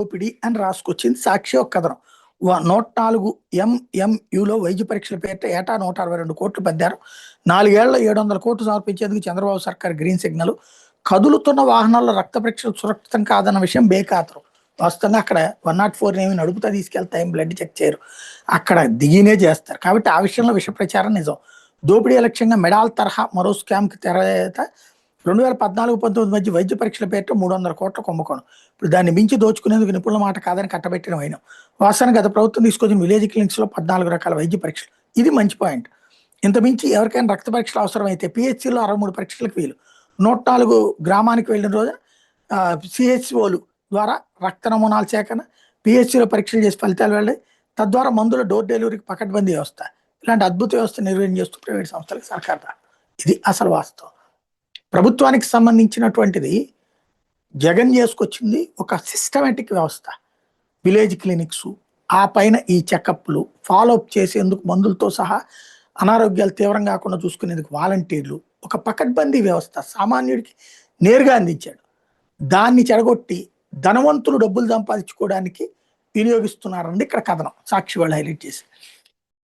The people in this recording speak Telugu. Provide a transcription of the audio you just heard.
దోపిడీ అని రాసుకొచ్చింది సాక్షి ఒక కథనం. 104 ఎంఎంయులో వైద్య పరీక్షల పేరిట ఏటా 162 కోట్లు పద్దారు. 4 ఏళ్లలో 700 కోట్లు సమర్పించేందుకు చంద్రబాబు సర్కార్ గ్రీన్ సిగ్నల్. కదులుతున్న వాహనాల్లో రక్త పరీక్షలు సురక్షితం కాదన్న విషయం బేఖాతరు. వాస్తవంగా అక్కడ 104 ఏమి నడుపుతా తీసుకెళ్తే ఏం బ్లడ్ చెక్ చేయరు, అక్కడ దిగినే చేస్తారు. కాబట్టి ఆ విషయంలో విష ప్రచారం నిజం. దోపిడీ లక్ష్యంగా మెడాల్ తరహా మరో స్కామ్కి తెరవేత. 2014-19 మధ్య వైద్య పరీక్షల పేరిట 300 కోట్ల కుంభకోణం. ఇప్పుడు దాన్ని మించి దోచుకునేందుకు నిపుణుల మాట కాదని కట్టబెట్టిన వైనం. వాస్తవానికి గత ప్రభుత్వం తీసుకొచ్చిన విలేజ్ క్లినిక్స్ లో 14 రకాల వైద్య పరీక్షలు. ఇది మంచి పాయింట్. ఇంత మించి ఎవరికైనా రక్త పరీక్షలు అవసరమైతే పిహెచ్సిలో 63 పరీక్షలకు వీలు. 104 గ్రామానికి వెళ్ళిన రోజున సిహెచ్ఓలు ద్వారా రక్త నమూనాల సేకరణ, పిహెచ్సిలో పరీక్షలు చేసి ఫలితాలు వెళ్ళాయి. తద్వారా మందుల డోర్ డెలివరీకి పకడ్బందీ వ్యవస్థ. ఇలాంటి అద్భుత వ్యవస్థ నిర్వహణ చేస్తూ ప్రైవేట్ సంస్థలకు సర్కార్ దా. ఇది అసలు వాస్తవం. ప్రభుత్వానికి సంబంధించినటువంటిది జగన్ చేసుకొచ్చింది ఒక సిస్టమేటిక్ వ్యవస్థ. విలేజ్ క్లినిక్స్, ఆ పైన ఈ చెకప్లు, ఫాలోఅప్ చేసేందుకు మందులతో సహా అనారోగ్యాలు తీవ్రం కాకుండా చూసుకునేందుకు వాలంటీర్లు, ఒక పకడ్బందీ వ్యవస్థ సామాన్యుడికి నేరుగా అందించాడు. దాన్ని చెడగొట్టి ధనవంతులు డబ్బులు సంపాదించుకోవడానికి వినియోగిస్తున్నారన్నది ఇక్కడ కథనం సాక్షి వాళ్ళు హైలైట్ చేసి.